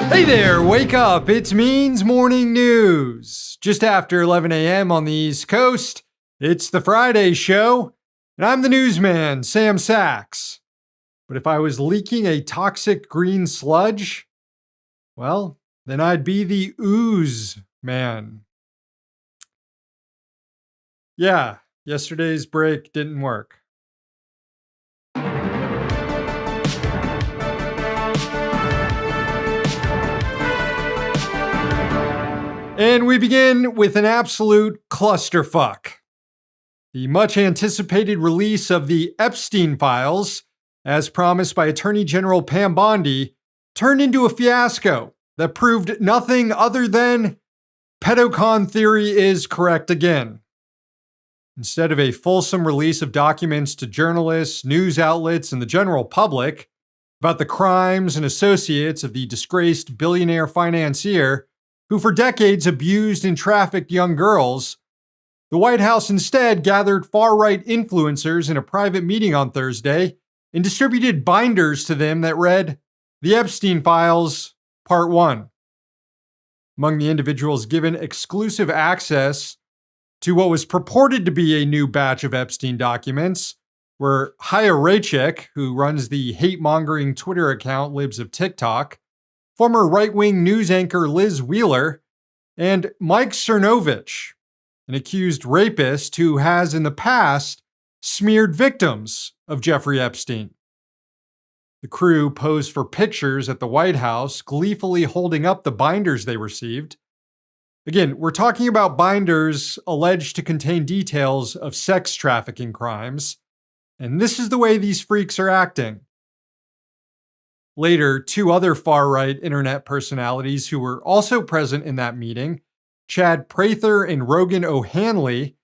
Hey there, wake up. It's Means Morning News. Just after 11 a.m. on the East Coast, it's the Friday show, and I'm the newsman, Sam Sachs. But if I was leaking a toxic green sludge, well, then I'd be the ooze man. Yeah, yesterday's break didn't work. And we begin with an absolute clusterfuck. The much anticipated release of the Epstein files, as promised by Attorney General Pam Bondi, turned into a fiasco that proved nothing other than pedocon theory is correct again. Instead of a fulsome release of documents to journalists, news outlets, and the general public about the crimes and associates of the disgraced billionaire financier who for decades abused and trafficked young girls, the White House instead gathered far-right influencers in a private meeting on Thursday and distributed binders to them that read, "The Epstein Files, Part 1. Among the individuals given exclusive access to what was purported to be a new batch of Epstein documents were Chaya Raichik, who runs the hate-mongering Twitter account Libs of TikTok, former right-wing news anchor Liz Wheeler, and Mike Cernovich, an accused rapist who has in the past smeared victims of Jeffrey Epstein. The crew posed for pictures at the White House, gleefully holding up the binders they received. Again, we're talking about binders alleged to contain details of sex trafficking crimes, and this is the way these freaks are acting. Later, two other far-right internet personalities who were also present in that meeting, Chad Prather and Rogan O'Hanley,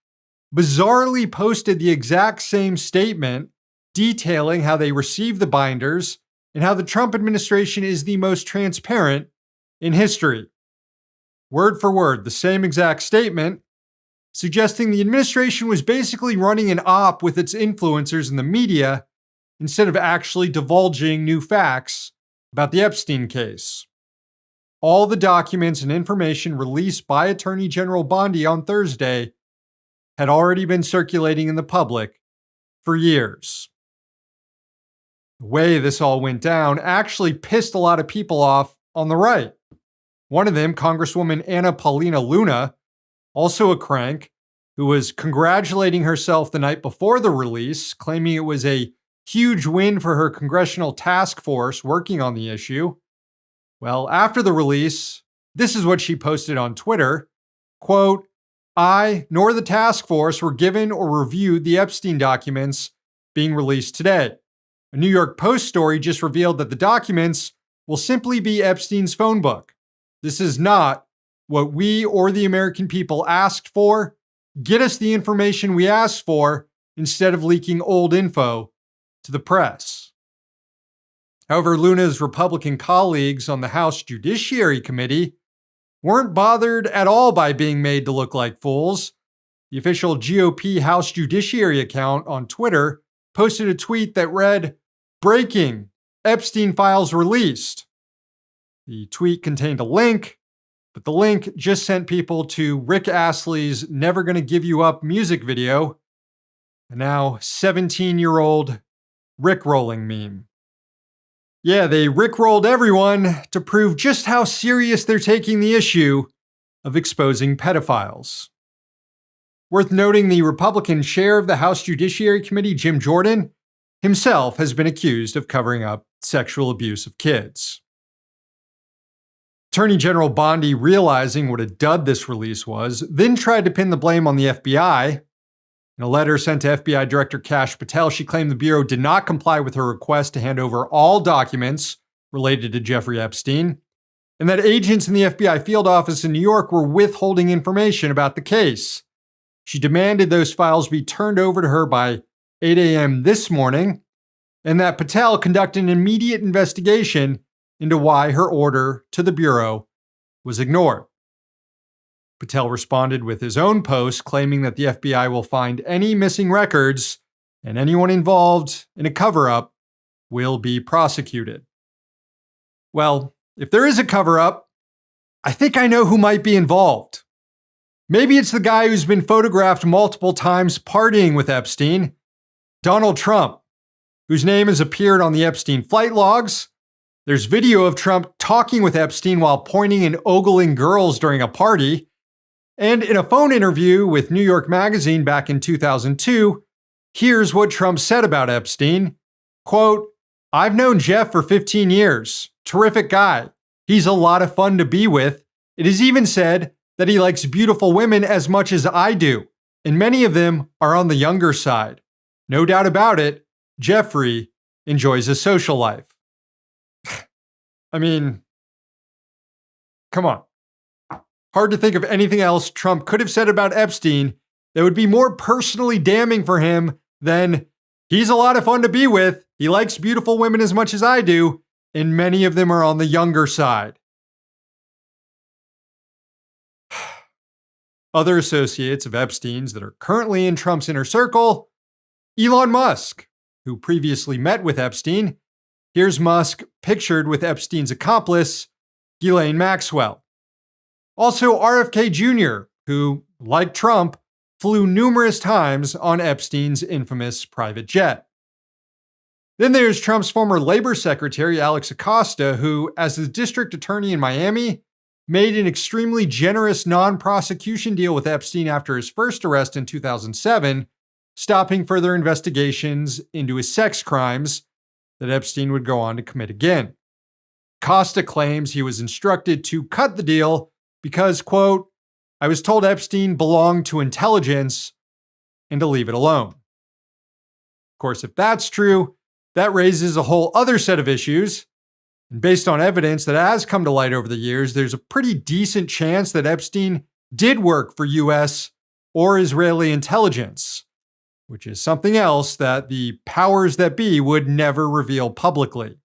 bizarrely posted the exact same statement detailing how they received the binders and how the Trump administration is the most transparent in history. Word for word, the same exact statement, suggesting the administration was basically running an op with its influencers in the media instead of actually divulging new facts about the Epstein case. All the documents and information released by Attorney General Bondi on Thursday had already been circulating in the public for years. The way this all went down actually pissed a lot of people off on the right. One of them, Congresswoman Anna Paulina Luna, also a crank, who was congratulating herself the night before the release, claiming it was a huge win for her congressional task force working on the issue. Well, after the release, this is what she posted on Twitter. Quote, "I nor the task force were given or reviewed the Epstein documents being released today. A New York Post story just revealed that the documents will simply be Epstein's phone book. This is not what we or the American people asked for. Get us the information we asked for instead of leaking old info to the press." However, Luna's Republican colleagues on the House Judiciary Committee weren't bothered at all by being made to look like fools. The official GOP House Judiciary account on Twitter posted a tweet that read, "Breaking, Epstein files released." The tweet contained a link, but the link just sent people to Rick Astley's Never Gonna Give You Up music video, a now 17-year-old Rickrolling meme. Yeah, they Rickrolled everyone to prove just how serious they're taking the issue of exposing pedophiles. Worth noting, the Republican chair of the House Judiciary Committee, Jim Jordan, himself has been accused of covering up sexual abuse of kids. Attorney General Bondi, realizing what a dud this release was, then tried to pin the blame on the FBI. In a letter sent to FBI Director Kash Patel, she claimed the Bureau did not comply with her request to hand over all documents related to Jeffrey Epstein, and that agents in the FBI field office in New York were withholding information about the case. She demanded those files be turned over to her by 8 a.m. this morning, and that Patel conduct an immediate investigation into why her order to the Bureau was ignored. Patel responded with his own post claiming that the FBI will find any missing records and anyone involved in a cover-up will be prosecuted. Well, If there is a cover-up, I think I know who might be involved. Maybe it's the guy who's been photographed multiple times partying with Epstein, Donald Trump, whose name has appeared on the Epstein flight logs. There's video of Trump talking with Epstein while pointing and ogling girls during a party. And in a phone interview with New York Magazine back in 2002, here's what Trump said about Epstein. Quote, "I've known Jeff for 15 years. Terrific guy. He's a lot of fun to be with. It is even said that he likes beautiful women as much as I do, and many of them are on the younger side. No doubt about it, Jeffrey enjoys a social life." I mean, come on. Hard to think of anything else Trump could have said about Epstein that would be more personally damning for him than, "He's a lot of fun to be with. He likes beautiful women as much as I do, and many of them are on the younger side." Other associates of Epstein's that are currently in Trump's inner circle: Elon Musk, who previously met with Epstein. Here's Musk pictured with Epstein's accomplice, Ghislaine Maxwell. Also RFK Jr., who, like Trump, flew numerous times on Epstein's infamous private jet. Then there's Trump's former labor secretary, Alex Acosta, who, as the district attorney in Miami, made an extremely generous non-prosecution deal with Epstein after his first arrest in 2007, stopping further investigations into his sex crimes that Epstein would go on to commit again. Acosta claims he was instructed to cut the deal because, quote, "I was told Epstein belonged to intelligence and to leave it alone." Of course, if that's true, that raises a whole other set of issues. And based on evidence that has come to light over the years, there's a pretty decent chance that Epstein did work for US or Israeli intelligence, which is something else that the powers that be would never reveal publicly.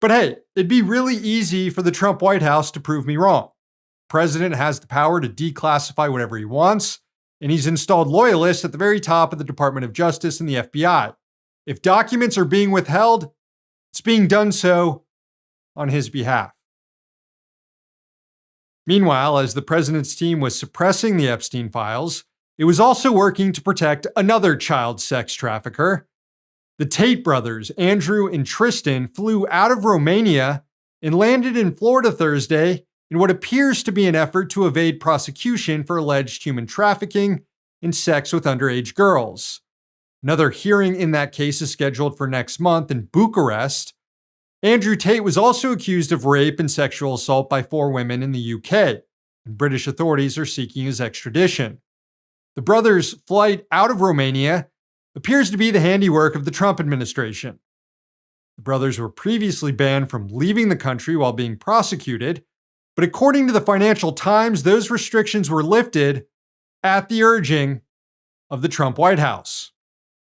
But hey, it'd be really easy for the Trump White House to prove me wrong. The president has the power to declassify whatever he wants, and he's installed loyalists at the very top of the Department of Justice and the FBI. If documents are being withheld, it's being done so on his behalf. Meanwhile, as the president's team was suppressing the Epstein files, it was also working to protect another child sex trafficker. The Tate brothers, Andrew and Tristan, flew out of Romania and landed in Florida Thursday in what appears to be an effort to evade prosecution for alleged human trafficking and sex with underage girls. Another hearing in that case is scheduled for next month in Bucharest. Andrew Tate was also accused of rape and sexual assault by 4 women in the UK, and British authorities are seeking his extradition. The brothers' flight out of Romania appears to be the handiwork of the Trump administration. The brothers were previously banned from leaving the country while being prosecuted, but according to the Financial Times, those restrictions were lifted at the urging of the Trump White House.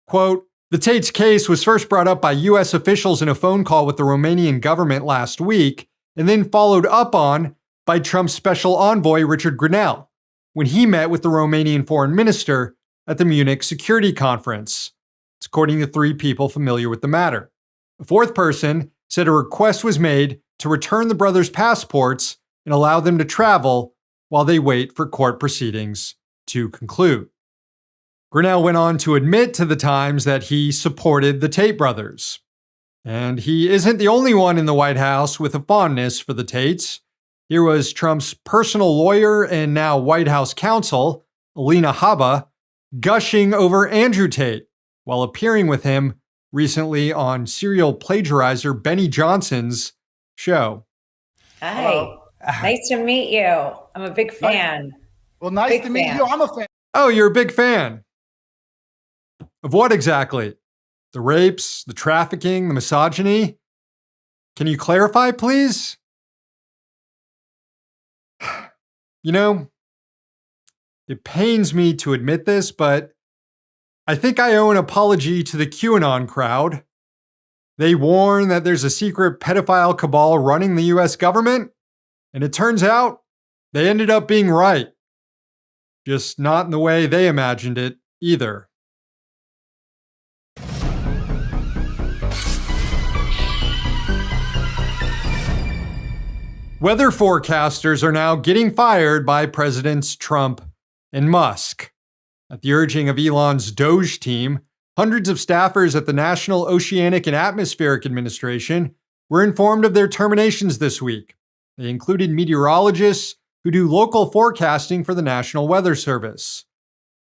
Quote, "The Tate's case was first brought up by US officials in a phone call with the Romanian government last week, and then followed up on by Trump's special envoy, Richard Grenell, when he met with the Romanian foreign minister at the Munich Security Conference." It's according to 3 people familiar with the matter. A 4th person said a request was made to return the brothers' passports and allow them to travel while they wait for court proceedings to conclude. Grenell went on to admit to the Times that he supported the Tate brothers. And he isn't the only one in the White House with a fondness for the Tates. Here was Trump's personal lawyer and now White House counsel, Alina Habba, gushing over Andrew Tate while appearing with him recently on serial plagiarizer Benny Johnson's show. Hi. Hello. Nice to meet you. I'm a big fan. Well, nice Big to meet fan. you. I'm a fan. Oh, you're a big fan. Of what exactly? The rapes, the trafficking, the misogyny? Can you clarify, please? You know, it pains me to admit this, but I think I owe an apology to the QAnon crowd. They warn that there's a secret pedophile cabal running the US government, and it turns out they ended up being right. Just not in the way they imagined it either. Weather forecasters are now getting fired by Presidents Trump and Musk. At the urging of Elon's Doge team, hundreds of staffers at the National Oceanic and Atmospheric Administration were informed of their terminations this week. They included meteorologists who do local forecasting for the National Weather Service.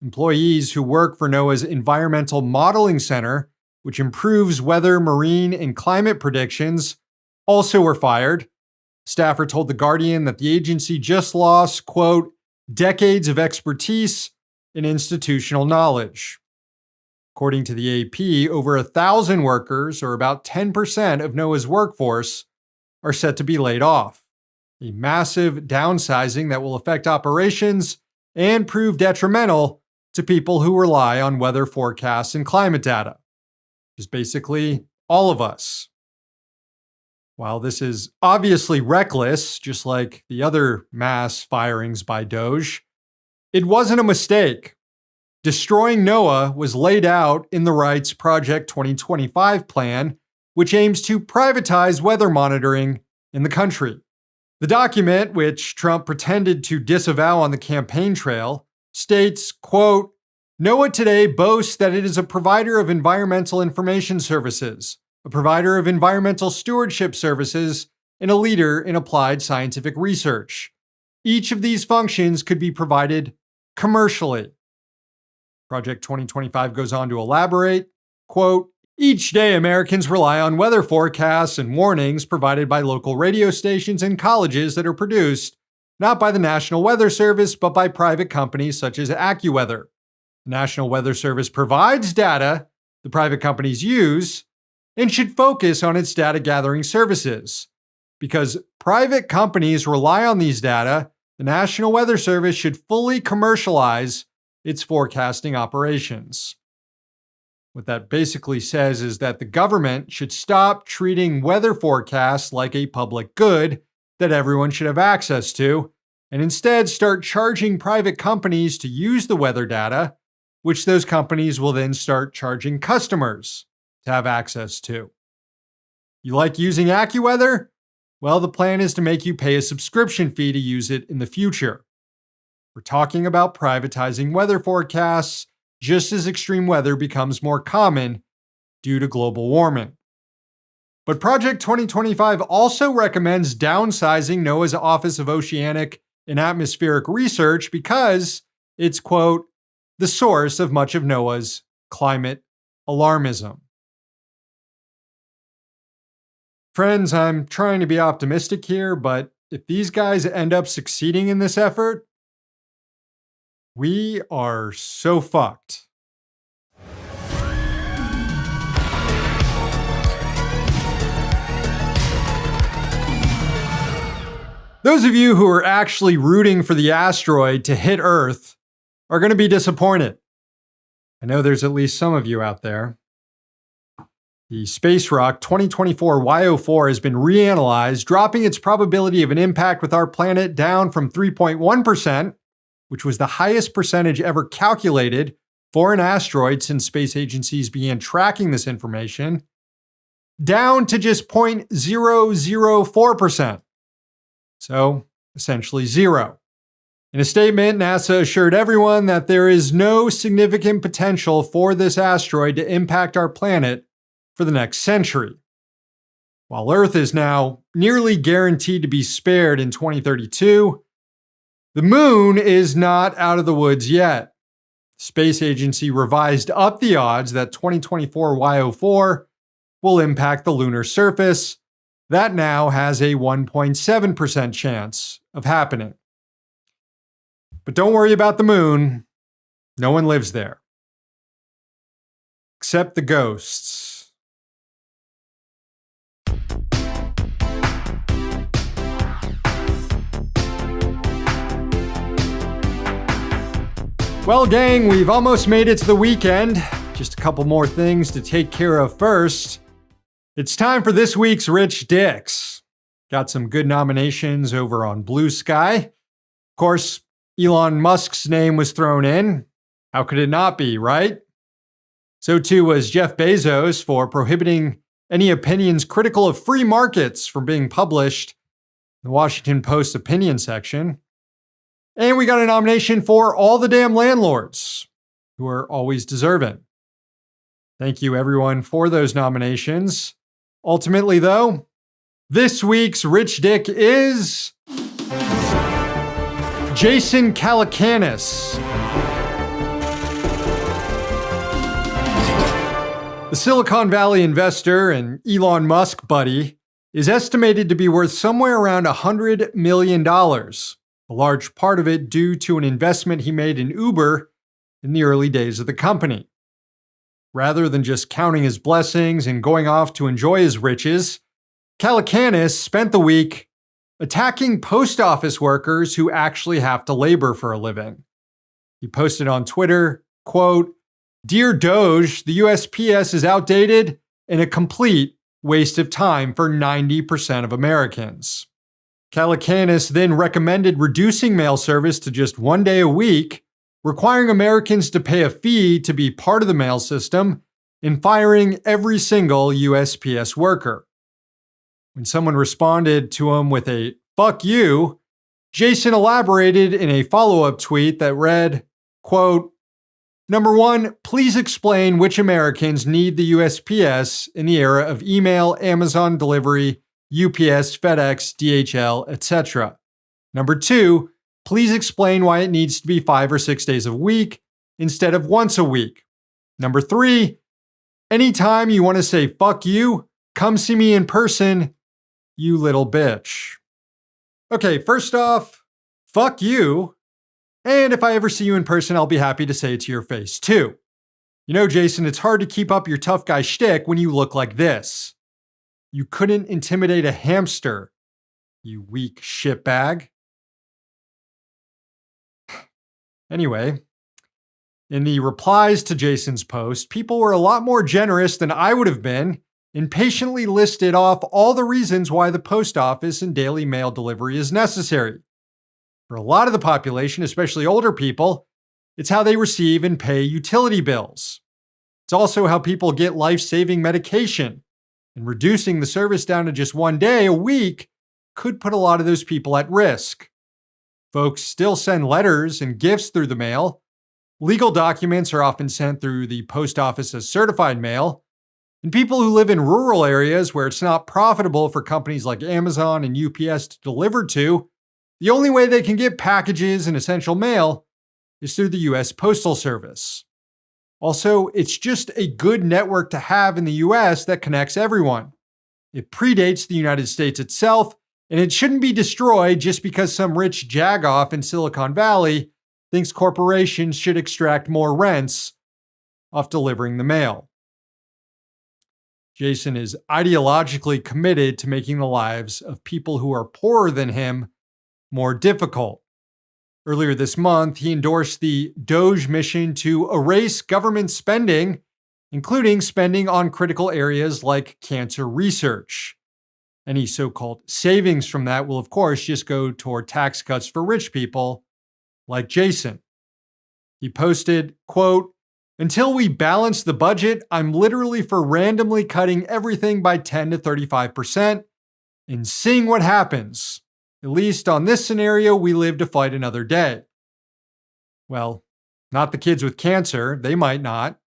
Employees who work for NOAA's Environmental Modeling Center, which improves weather, marine, and climate predictions, also were fired. Staffer told The Guardian that the agency just lost, quote, decades of expertise and institutional knowledge. According to the AP, over 1,000 workers, or about 10% of NOAA's workforce, are set to be laid off. A massive downsizing that will affect operations and prove detrimental to people who rely on weather forecasts and climate data, which is basically all of us. While this is obviously reckless, just like the other mass firings by Doge, it wasn't a mistake. Destroying NOAA was laid out in the Right's Project 2025 plan, which aims to privatize weather monitoring in the country. The document, which Trump pretended to disavow on the campaign trail, states, quote, NOAA today boasts that it is a provider of environmental information services, a provider of environmental stewardship services, and a leader in applied scientific research. Each of these functions could be provided commercially. Project 2025 goes on to elaborate, quote, each day Americans rely on weather forecasts and warnings provided by local radio stations and colleges that are produced not by the National Weather Service, but by private companies such as AccuWeather. The National Weather Service provides data the private companies use and should focus on its data gathering services. Because private companies rely on these data, the National Weather Service should fully commercialize its forecasting operations. What that basically says is that the government should stop treating weather forecasts like a public good that everyone should have access to, and instead start charging private companies to use the weather data, which those companies will then start charging customers to have access to. You like using AccuWeather? Well, the plan is to make you pay a subscription fee to use it in the future. We're talking about privatizing weather forecasts just as extreme weather becomes more common due to global warming. But Project 2025 also recommends downsizing NOAA's Office of Oceanic and Atmospheric Research because it's, quote, the source of much of NOAA's climate alarmism. Friends, I'm trying to be optimistic here, but if these guys end up succeeding in this effort, we are so fucked. Those of you who are actually rooting for the asteroid to hit Earth are going to be disappointed. I know there's at least some of you out there. The space rock 2024 Y04 has been reanalyzed, dropping its probability of an impact with our planet down from 3.1%, which was the highest percentage ever calculated for an asteroid since space agencies began tracking this information, down to just 0.004%. So, essentially zero. In a statement, NASA assured everyone that there is no significant potential for this asteroid to impact our planet for the next century. While Earth is now nearly guaranteed to be spared in 2032, the moon is not out of the woods yet. The space agency revised up the odds that 2024 Y04 will impact the lunar surface. That now has a 1.7% chance of happening. But don't worry about the moon. No one lives there. Except the ghosts. Well, gang, we've almost made it to the weekend. Just a couple more things to take care of first. It's time for this week's Rich Dicks. Got some good nominations over on Blue Sky. Of course, Elon Musk's name was thrown in. How could it not be, right? So too was Jeff Bezos for prohibiting any opinions critical of free markets from being published. the Washington Post opinion section. And we got a nomination for All the Damn Landlords, who are always deserving. Thank you, everyone, for those nominations. Ultimately, though, this week's Rich Dick is Jason Calacanis. The Silicon Valley investor and Elon Musk buddy is estimated to be worth somewhere around $100 million, a large part of it due to an investment he made in Uber in the early days of the company. Rather than just counting his blessings and going off to enjoy his riches, Calacanis spent the week attacking post office workers who actually have to labor for a living. He posted on Twitter, quote, "Dear Doge, the USPS is outdated and a complete waste of time for 90% of Americans." Calacanis then recommended reducing mail service to just 1 day a week, requiring Americans to pay a fee to be part of the mail system, and firing every single USPS worker. When someone responded to him with a "fuck you," Jason elaborated in a follow-up tweet that read, quote, "Number one, please explain which Americans need the USPS in the era of email, Amazon delivery, UPS, FedEx, DHL, etc. Number two, please explain why it needs to be 5 or 6 days a week instead of once a week. Number three, anytime you want to say fuck you, come see me in person, you little bitch." Okay, first off, fuck you. And if I ever see you in person, I'll be happy to say it to your face too. You know, Jason, it's hard to keep up your tough guy shtick when you look like this. You couldn't intimidate a hamster, you weak shitbag. Anyway, in the replies to Jason's post, people were a lot more generous than I would have been and patiently listed off all the reasons why the post office and daily mail delivery is necessary. For a lot of the population, especially older people, it's how they receive and pay utility bills. It's also how people get life-saving medication, and reducing the service down to just 1 day a week could put a lot of those people at risk. Folks still send letters and gifts through the mail. Legal documents are often sent through the post office as certified mail. And people who live in rural areas where it's not profitable for companies like Amazon and UPS to deliver to, the only way they can get packages and essential mail is through the US Postal Service. Also, it's just a good network to have in the US that connects everyone. It predates the United States itself, and it shouldn't be destroyed just because some rich jagoff in Silicon Valley thinks corporations should extract more rents off delivering the mail. Jason is ideologically committed to making the lives of people who are poorer than him more difficult. Earlier this month, he endorsed the Doge mission to erase government spending, including spending on critical areas like cancer research. Any so-called savings from that will, of course, just go toward tax cuts for rich people like Jason. He posted, quote, "Until we balance the budget, I'm literally for randomly cutting everything by 10 to 35% and seeing what happens. At least on this scenario, we live to fight another day." Well, not the kids with cancer. They might not.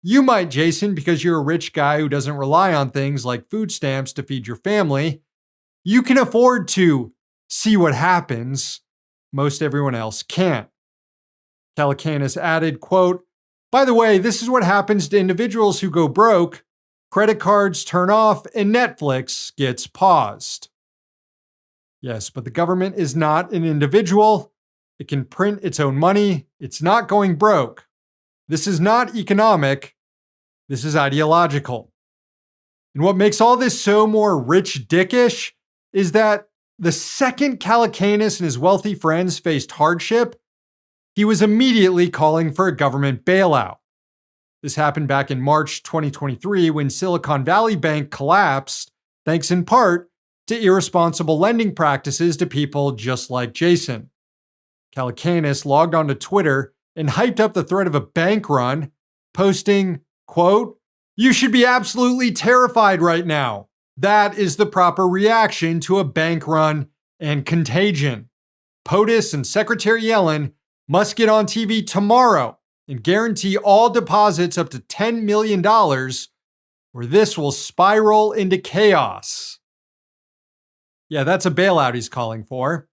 You might, Jason, because you're a rich guy who doesn't rely on things like food stamps to feed your family. You can afford to see what happens. Most everyone else can't. Calacanis added, quote, "By the way, this is what happens to individuals who go broke. Credit cards turn off and Netflix gets paused." Yes, but the government is not an individual. It can print its own money. It's not going broke. This is not economic. This is ideological. And what makes all this so more rich dickish is that the second Calacanis and his wealthy friends faced hardship, he was immediately calling for a government bailout. This happened back in March 2023 when Silicon Valley Bank collapsed, thanks in part to irresponsible lending practices to people just like Jason. Calacanis logged onto Twitter and hyped up the threat of a bank run, posting, quote, "You should be absolutely terrified right now. That is the proper reaction to a bank run and contagion. POTUS and Secretary Yellen must get on TV tomorrow and guarantee all deposits up to $10 million, or this will spiral into chaos. Yeah, that's a bailout he's calling for.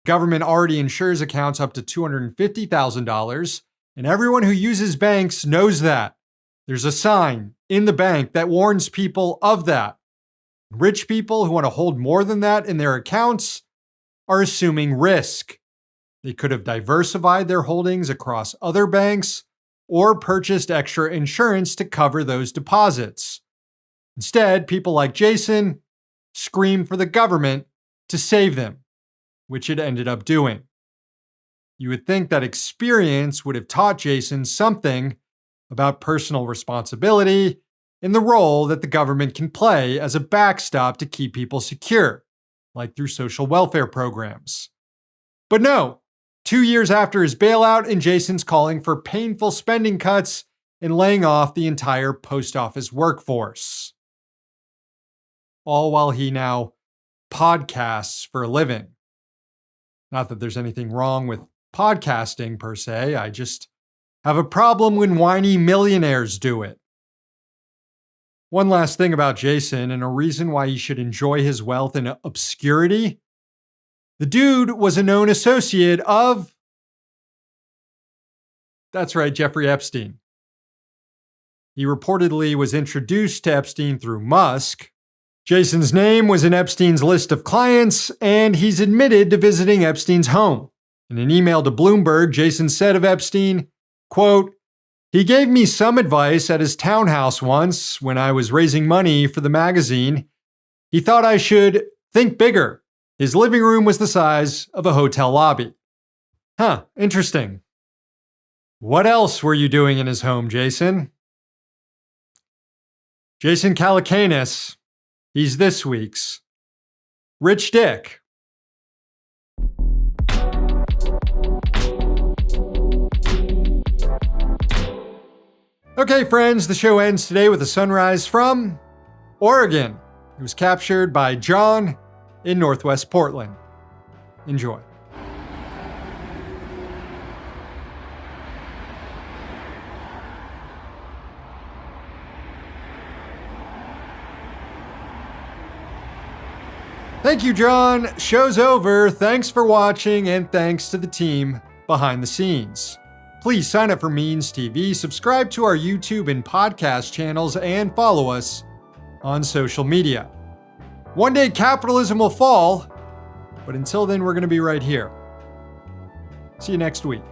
Government already insures accounts up to $250,000, and everyone who uses banks knows that. There's a sign in the bank that warns people of that. Rich people who want to hold more than that in their accounts are assuming risk. They could have diversified their holdings across other banks or purchased extra insurance to cover those deposits. Instead, people like Jason screamed for the government to save them, which it ended up doing. You would think that experience would have taught Jason something about personal responsibility and the role that the government can play as a backstop to keep people secure, like through social welfare programs. But no, 2 years after his bailout, and Jason's calling for painful spending cuts and laying off the entire post office workforce. All while he now podcasts for a living. Not that there's anything wrong with podcasting per se, I just have a problem when whiny millionaires do it. One last thing about Jason, and a reason why he should enjoy his wealth in obscurity. The dude was a known associate of, that's right, Jeffrey Epstein. He reportedly was introduced to Epstein through Musk. Jason's name was in Epstein's list of clients, and he's admitted to visiting Epstein's home. In an email to Bloomberg, Jason said of Epstein, quote, "He gave me some advice at his townhouse once when I was raising money for the magazine. He thought I should think bigger. His living room was the size of a hotel lobby." Huh, interesting. What else were you doing in his home, Jason? Jason Calacanis, he's this week's Rich Dick. Okay, friends, the show ends today with a sunrise from Oregon. It was captured by John in Northwest Portland. Enjoy. Thank you, John. Show's over. Thanks for watching, and thanks to the team behind the scenes. Please sign up for Means TV, subscribe to our YouTube and podcast channels, and follow us on social media. One day capitalism will fall, but until then, we're going to be right here. See you next week.